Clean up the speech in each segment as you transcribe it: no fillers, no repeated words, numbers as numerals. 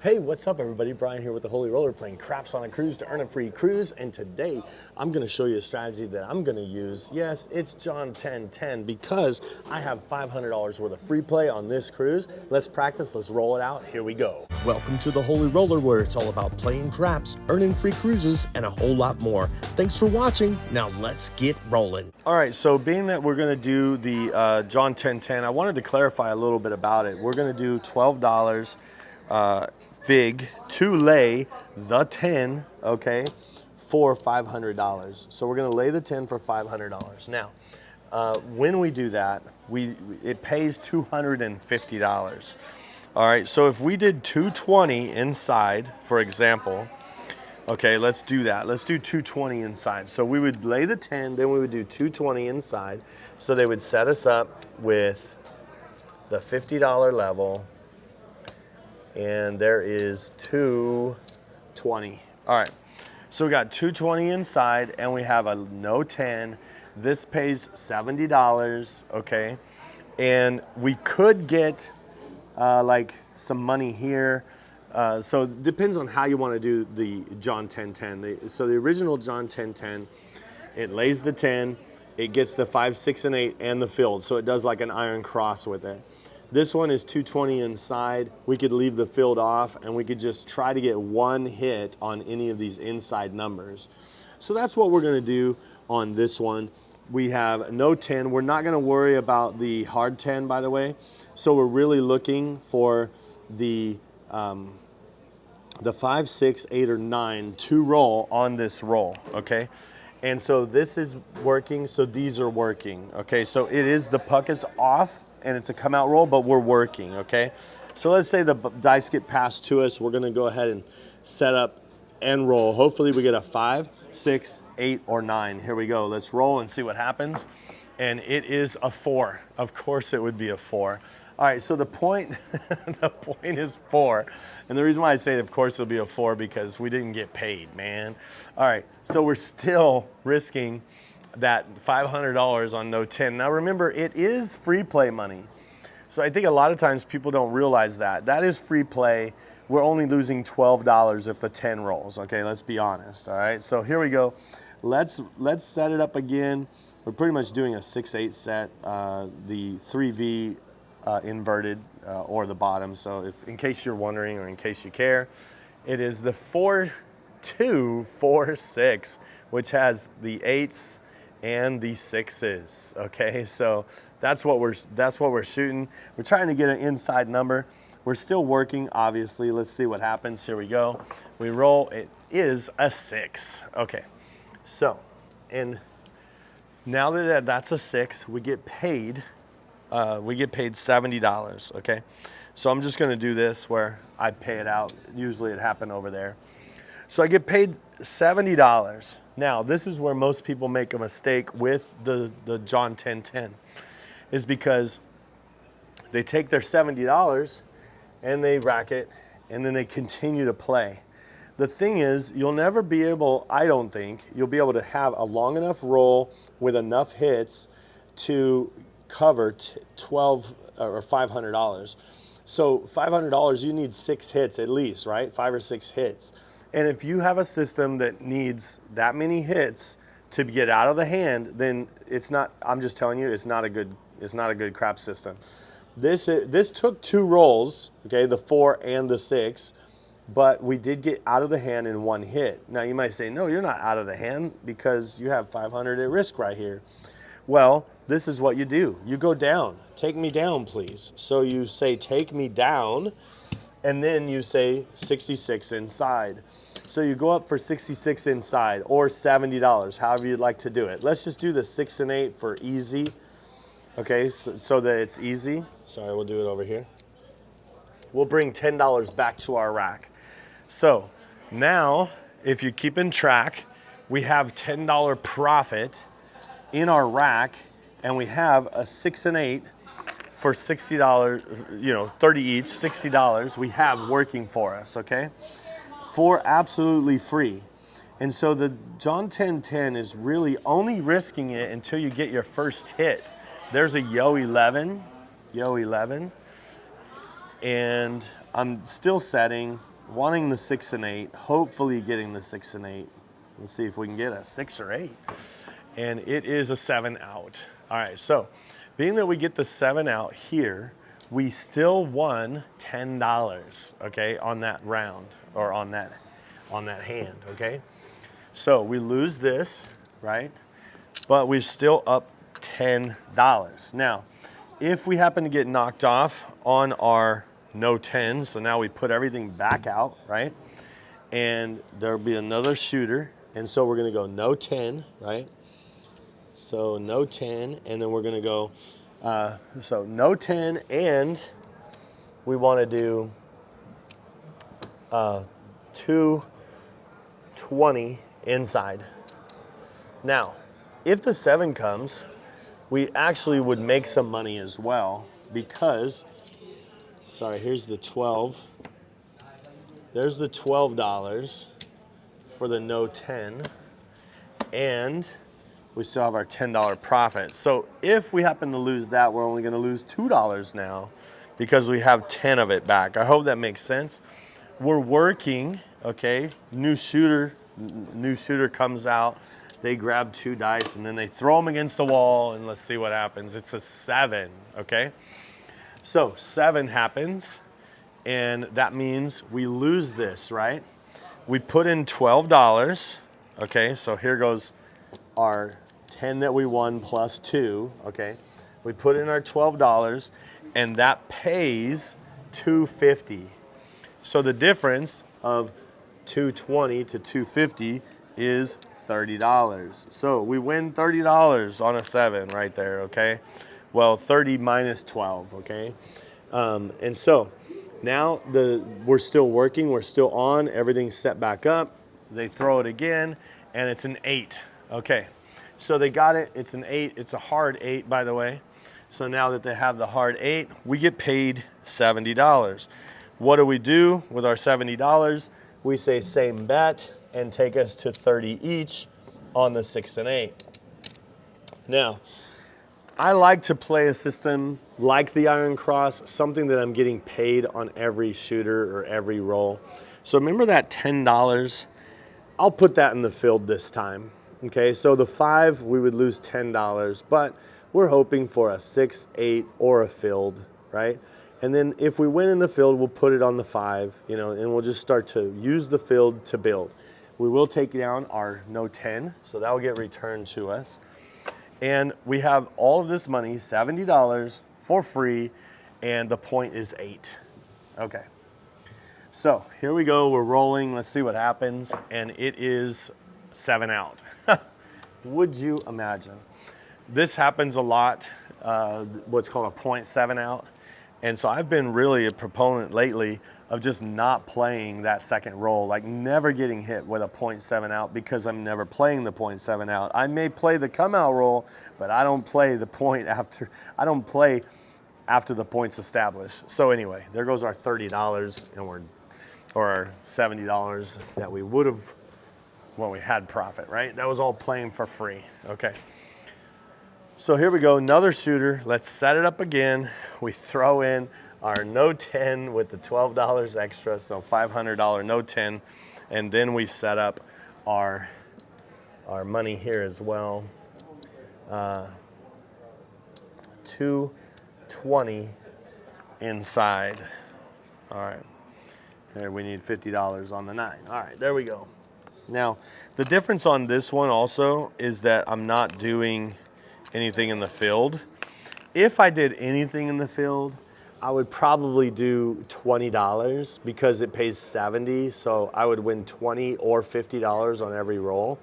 Hey, what's up everybody? Brian here with the Holy Roller playing craps on a cruise to earn a free cruise. And today I'm gonna show you a strategy that I'm gonna use. Yes, it's John 10-10 because I have $500 worth of free play on this cruise. Let's practice, let's roll it out. Here we go. Welcome to the Holy Roller where it's all about playing craps, earning free cruises, and a whole lot more. Thanks for watching. Now let's get rolling. All right, so being that we're gonna do the John 10-10, I wanted to clarify a little bit about it. We're gonna do $12 Vig to lay the 10, okay, for $500. So we're gonna lay the 10 for $500. Now, when we do that, it pays $250. All right, so if we did 220 inside, for example, okay, let's do that. Let's do 220 inside. So we would lay the 10, then we would do 220 inside. So they would set us up with the $50 level, and there is 220. All right, so we got 220 inside and we have a no 10. This pays $70, okay? And we could get like some money here. So it depends on how you want to do the John 10-10. So the original John 10-10, it lays the 10, it gets the 5, 6, and 8 and the field. So it does like an iron cross with it. This one is 220 inside. We could leave the field off and we could just try to get one hit on any of these inside numbers. So that's what we're gonna do on this one. We have no 10. We're not gonna worry about the hard 10, by the way. So we're really looking for the 5, 6, 8, or 9 to roll on this roll, okay? And so this is working, so these are working, okay? So it is, the puck is off, and it's a come out roll, but we're working, okay? So let's say the dice get passed to us. We're gonna go ahead and set up and roll. Hopefully we get a 5, 6, 8, or 9. Here we go, let's roll and see what happens. And it is a 4. Of course it would be a 4. All right, so the point, the point is 4. And the reason why I say, of course it'll be a 4, because we didn't get paid, man. All right, so we're still risking that $500 on no 10. Now remember, it is free play money. So I think a lot of times people don't realize that. That is free play. We're only losing $12 if the 10 rolls, okay? Let's be honest, all right? So here we go. Let's set it up again. We're pretty much doing a 6-8 set, the 3V inverted or the bottom. So if, in case you're wondering or in case you care, it is the 4-2-4-6, which has the 8s and the 6s, okay? So that's what we're shooting. We're trying to get an inside number. We're still working, obviously. Let's see what happens. Here we go. We roll, it is a 6, okay? So, and now that that's a 6, we get paid $70, okay? So I'm just gonna do this where I pay it out. Usually it happened over there. So I get paid $70. Now, this is where most people make a mistake with the John 10-10, is because they take their $70 and they rack it and then they continue to play. The thing is, you'll never be able, I don't think, you'll be able to have a long enough roll with enough hits to cover $12 or $500. So $500, you need 6 hits at least, right? 5 or 6 hits. And if you have a system that needs that many hits to get out of the hand, then it's not, I'm just telling you, it's not a good crap system. This took 2 rolls, okay, the 4 and the 6, but we did get out of the hand in 1 hit. Now you might say, no, you're not out of the hand because you have 500 at risk right here. Well, this is what you do. You go down. Take me down, please. So you say, take me down, and then you say 66 inside. So you go up for 66 inside or $70, however you'd like to do it. Let's just do the 6 and 8 for easy. Okay, so that it's easy. Sorry, we'll do it over here. We'll bring $10 back to our rack. So now, if you're keeping track, we have $10 profit in our rack, and we have a 6 and 8 for $60, you know, 30 each, $60 we have working for us, okay? For absolutely free. And so the John 10-10 is really only risking it until you get your first hit. There's a Yo 11, and I'm still setting, wanting the 6 and 8, hopefully getting the 6 and 8. Let's see if we can get a 6 or 8. And it is a 7 out. All right, so being that we get the 7 out here, we still won $10, okay, on that round, or on that hand, okay? So we lose this, right? But we're still up $10. Now, if we happen to get knocked off on our no 10, so now we put everything back out, right? And there'll be another shooter, and so we're gonna go no 10, right? So no 10, and then we're gonna go, so no 10, and we wanna do 220 inside. Now, if the 7 comes, we actually would make some money as well because, sorry, here's the 12. There's the $12 for the no 10, and we still have our $10 profit. So if we happen to lose that, we're only gonna lose $2 now because we have 10 of it back. I hope that makes sense. We're working, okay? New shooter comes out. They grab 2 dice and then they throw them against the wall and let's see what happens. It's a 7, okay? So 7 happens and that means we lose this, right? We put in $12, okay? So here goes our 10 that we won plus 2, okay? We put in our $12 and that pays $250. So the difference of 220 to 250 is $30. So we win $30 on a 7 right there, okay? Well, 30 minus 12, okay? And so now we're still working, we're still on, everything's set back up. They throw it again, and it's an 8, okay? So they got it, it's an 8, it's a hard 8, by the way. So now that they have the hard 8, we get paid $70. What do we do with our $70? We say same bet and take us to 30 each on the 6 and 8. Now, I like to play a system like the Iron Cross, something that I'm getting paid on every shooter or every roll. So remember that $10? I'll put that in the field this time. Okay, so the 5, we would lose $10, but we're hoping for a 6, 8, or a field, right? And then if we win in the field, we'll put it on the 5, you know, and we'll just start to use the field to build. We will take down our no 10, so that will get returned to us. And we have all of this money, $70 for free, and the point is 8. Okay, so here we go, we're rolling, let's see what happens, and it is 7 out. Would you imagine? This happens a lot, what's called a 0.7 out. And so I've been really a proponent lately of just not playing that second roll, like never getting hit with a 0.7 out because I'm never playing the 0.7 out. I may play the come out roll, but I don't play the point after, I don't play after the point's established. So anyway, there goes our $30 and or our $70 that we would have when we had profit, right? That was all playing for free, okay. So here we go, another shooter. Let's set it up again. We throw in our no 10 with the $12 extra, so $500 no 10, and then we set up our money here as well. 220 inside. All right, here we need $50 on the 9. All right, there we go. Now, the difference on this one also is that I'm not doing anything in the field. If I did anything in the field, I would probably do $20 because it pays 70, so I would win $20 or $50 on every roll.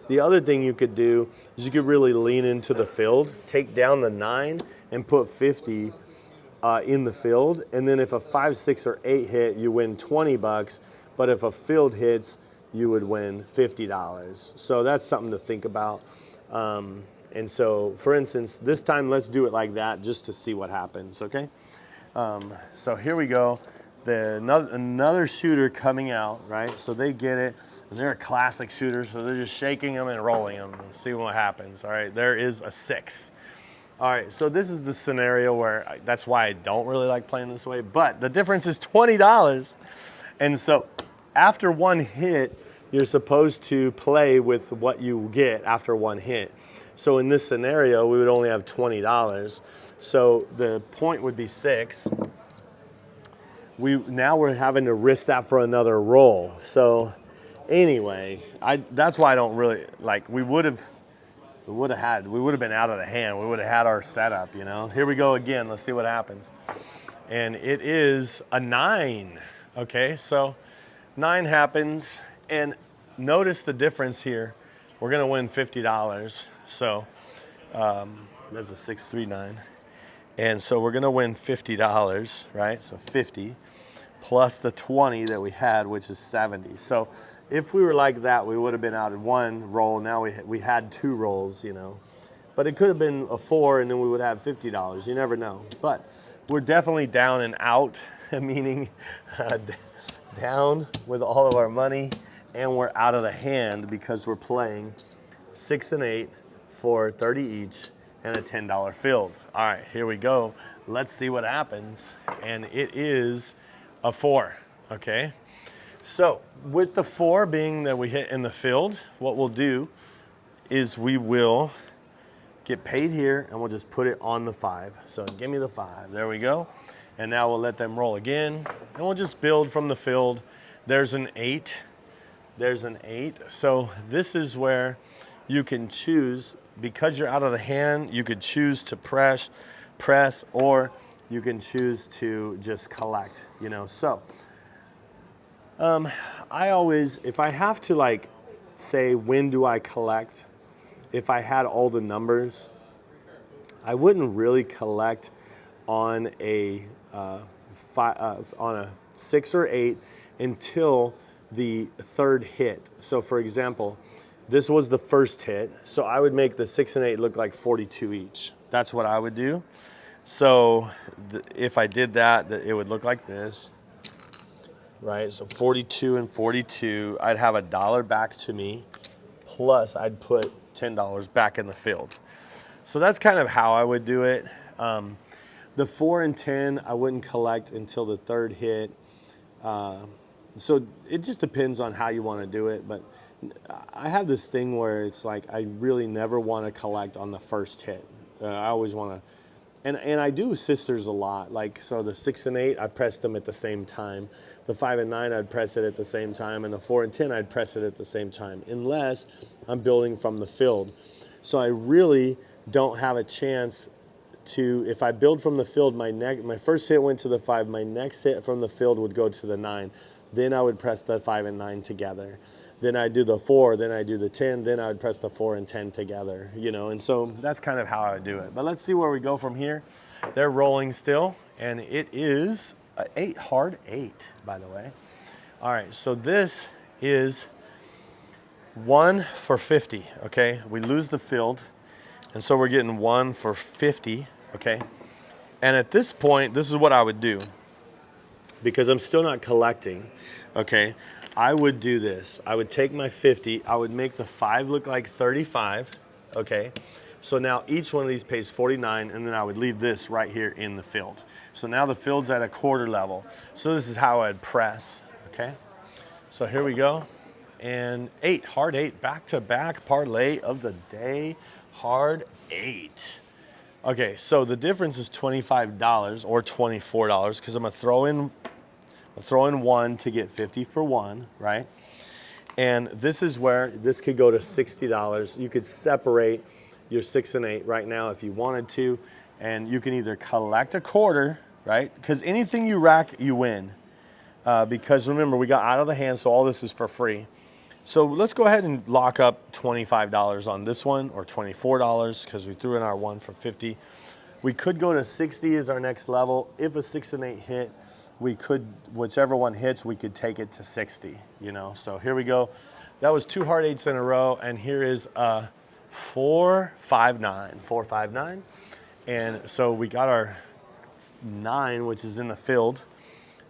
The other thing you could do is you could really lean into the field, take down the 9 and put 50 in the field, and then if a 5, 6, or 8 hit, you win $20, but if a field hits, you would win $50. So that's something to think about. And so, for instance, this time let's do it like that just to see what happens, okay? So here we go. Another shooter coming out, right? So they get it, and they're a classic shooter, so they're just shaking them and rolling them and see what happens, all right? There is a 6. All right, so this is the scenario where that's why I don't really like playing this way, but the difference is $20. And so after one hit, you're supposed to play with what you get after one hit. So in this scenario, we would only have $20. So the point would be 6. Now we're having to risk that for another roll. So anyway, that's why I don't really like. We would have been out of the hand. We would have had our setup, you know. Here we go again. Let's see what happens. And it is a 9. Okay, so 9 happens, and notice the difference here. We're gonna win $50. So there's a 639, and so we're gonna win $50, right? So 50 plus the 20 that we had, which is 70. So if we were like that, we would have been out in one roll. Now we had 2 rolls, you know. But it could have been a 4, and then we would have $50. You never know. But we're definitely down and out, meaning down with all of our money, and we're out of the hand because we're playing 6 and 8 for 30 each and a $10 field. All right, here we go. Let's see what happens. And it is a 4, okay? So with the 4 being that we hit in the field, what we'll do is we will get paid here, and we'll just put it on the 5. So give me the 5, there we go. And now we'll let them roll again, and we'll just build from the field. There's an 8, there's an 8. So this is where you can choose, because you're out of the hand, you could choose to press, or you can choose to just collect, you know. So I always, if I have to like say when do I collect, if I had all the numbers, I wouldn't really collect on a 6 or 8 until the 3rd hit. So for example, this was the first hit, so I would make the 6 and 8 look like 42 each. That's what I would do. So if I did that, it would look like this, right? So 42 and 42, I'd have $1 back to me, plus I'd put $10 back in the field. So that's kind of how I would do it. The 4 and 10, I wouldn't collect until the 3rd hit. So it just depends on how you want to do it. But I have this thing where it's like I really never want to collect on the first hit. I always want to. And I do sisters a lot. Like, so the 6 and 8, I pressed them at the same time. The 5 and 9, I'd press it at the same time. And the 4 and 10, I'd press it at the same time, unless I'm building from the field. So I really don't have a chance to, if I build from the field, my first hit went to the 5, my next hit from the field would go to the 9. Then I would press the 5 and 9 together. Then I'd do the 4, then I'd do the 10, then I would press the 4 and 10 together, you know, and so that's kind of how I would do it. But let's see where we go from here. They're rolling still, and it is an 8, hard 8, by the way. All right, so this is 1 for 50, okay? We lose the field, and so we're getting 1 for 50, okay? And at this point, this is what I would do, because I'm still not collecting, okay? I would do this. I would take my 50, I would make the 5 look like 35, okay? So now each one of these pays 49, and then I would leave this right here in the field. So now the field's at a quarter level. So this is how I'd press, okay? So here we go. And 8, hard 8, back-to-back parlay of the day, hard 8. Okay, so the difference is $25 or $24, because I'm gonna throw in 1 to get 50 for 1, right? And this is where this could go to $60. You could separate your 6 and 8 right now if you wanted to, and you can either collect a quarter, right? Because anything you rack, you win. Because remember, we got out of the hand, so all this is for free. So let's go ahead and lock up $25 on this one, or $24, because we threw in our 1 for 50. We could go to 60 as our next level. If a 6 and 8 hit, we could, whichever one hits, we could take it to 60, you know? So here we go. That was 2 hard 8s in a row, and here is a 4-5-9, 4-5-9. And so we got our 9, which is in the field.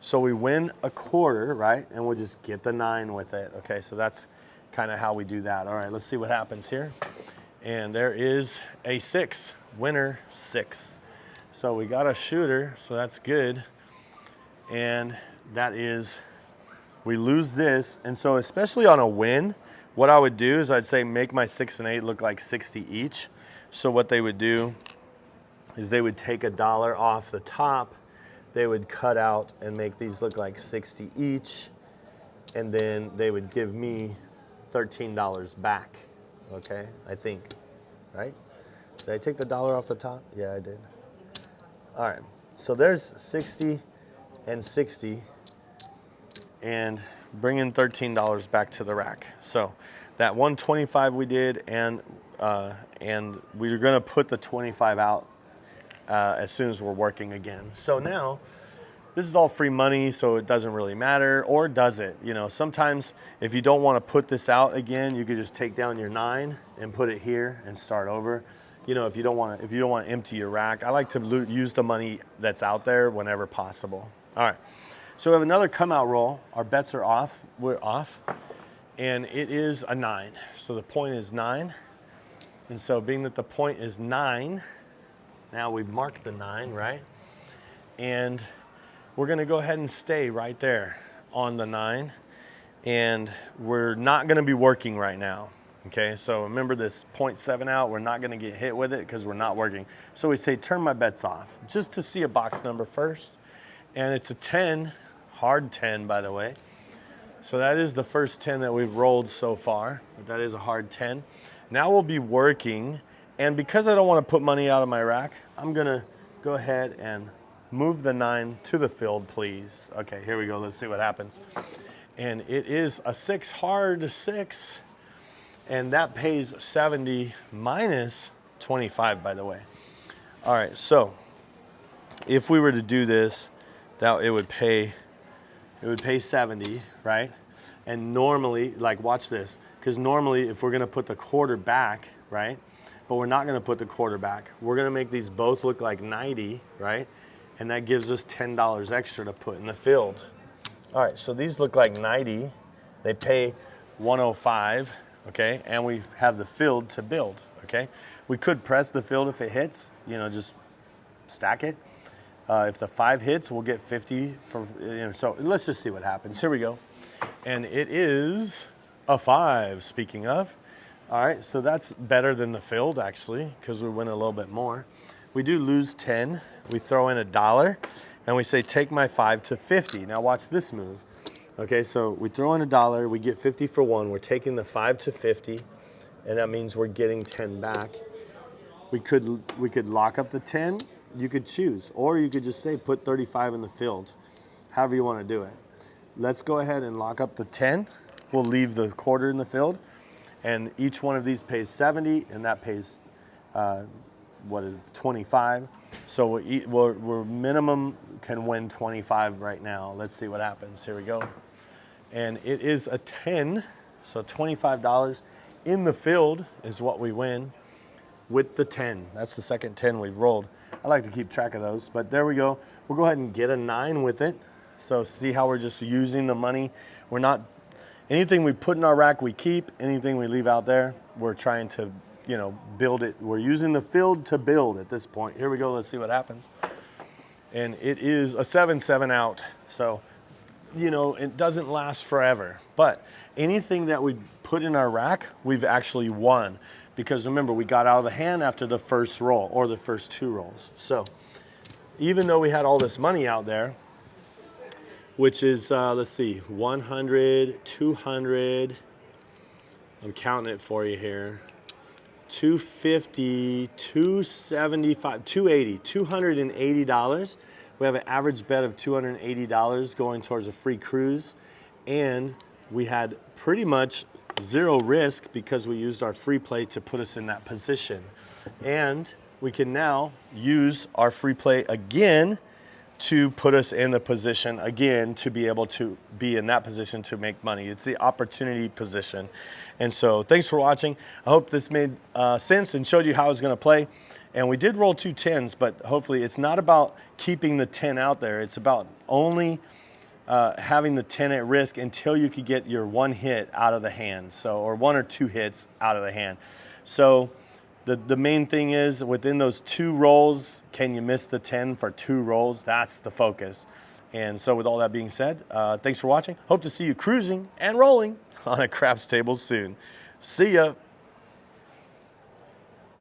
So we win a quarter, right? And we'll just get the 9 with it. Okay, so that's kind of how we do that. All right, let's see what happens here. And there is a 6, winner 6. So we got a shooter, so that's good. And that is we lose this. And so especially on a win, what I would do is I'd say make my 6 and 8 look like 60 each. So what they would do is they would take $1 off the top, they would cut out and make these look like 60 each, and then they would give me $13 back, okay, I think, right? Did I take the $1 off the top? Yeah, I did. All right, so there's 60 and 60, and bringing $13 back to the rack. So that 125 we did, and we're gonna put the 25 out as soon as we're working again. So now, this is all free money, so it doesn't really matter, or does it? You know, sometimes if you don't want to put this out again, you could just take down your 9 and put it here and start over. You know, if you don't want to empty your rack, I like to use the money that's out there whenever possible. All right, so we have another come out roll. Our bets are off. We're off, and it is a 9. So the point is 9, and so being that the point is 9. Now we've marked the 9, right? And we're gonna go ahead and stay right there on the 9. And we're not gonna be working right now, okay? So remember this 0.7 out, we're not gonna get hit with it because we're not working. So we say turn my bets off, just to see a box number first. And it's a 10, hard 10 by the way. So that is the first 10 that we've rolled so far. But that is a hard 10. Now we'll be working. And because I don't want to put money out of my rack, I'm gonna go ahead and move the 9 to the field, please. Okay, here we go, let's see what happens. And it is a 6, hard 6, and that pays 70 minus 25, by the way. All right, so if we were to do this, it would pay 70, right? And normally, like watch this, because normally if we're gonna put the quarter back, right? But we're not gonna put the quarter back. We're gonna make these both look like 90, right? And that gives us $10 extra to put in the field. All right, so these look like 90. They pay 105, okay? And we have the field to build, okay? We could press the field if it hits, you know, just stack it. If the 5 hits, we'll get 50 for, you know, so let's just see what happens. Here we go. And it is a 5, speaking of. All right, so that's better than the field actually, because we win a little bit more. We do lose 10. We throw in $1 and we say, take my 5 to 50. Now watch this move. Okay, so we throw in $1, we get 50 for 1. We're taking the 5 to 50, and that means we're getting 10 back. We could lock up the 10. You could choose, or you could just say put 35 in the field, however you want to do it. Let's go ahead and lock up the 10. We'll leave the quarter in the field, and each one of these pays 70, and that pays what is 25. So we're minimum can win 25 right now. Let's see what happens. Here we go. And it is a 10, so $25 in the field is what we win with the 10. That's the second 10 we've rolled. I like to keep track of those, but there we go. We'll go ahead and get a 9 with it. So see how we're just using the money. We're not, anything we put in our rack we keep, anything we leave out there, we're trying to, you know, build it. We're using the field to build at this point. Here we go, let's see what happens. And it is a 7-7 out. So, you know, it doesn't last forever, but anything that we put in our rack, we've actually won. Because remember, we got out of the hand after the first roll, or the first 2 rolls. So even though we had all this money out there, which is, let's see, 100, 200, I'm counting it for you here, 250, 275, 280, $280. We have an average bet of $280 going towards a free cruise. And we had pretty much 0 risk because we used our free play to put us in that position. And we can now use our free play again to put us in the position again to be able to be in that position to make money. It's the opportunity position. And so thanks for watching. I hope this made sense and showed you how I was gonna play. And we did roll 2 10s, but hopefully it's not about keeping the 10 out there. It's about only having the 10 at risk until you could get your 1 hit out of the hand. So, or 1 or 2 hits out of the hand. So the main thing is within those 2 rolls, can you miss the 10 for 2 rolls? That's the focus. And so with all that being said, thanks for watching. Hope to see you cruising and rolling on a craps table soon. See ya.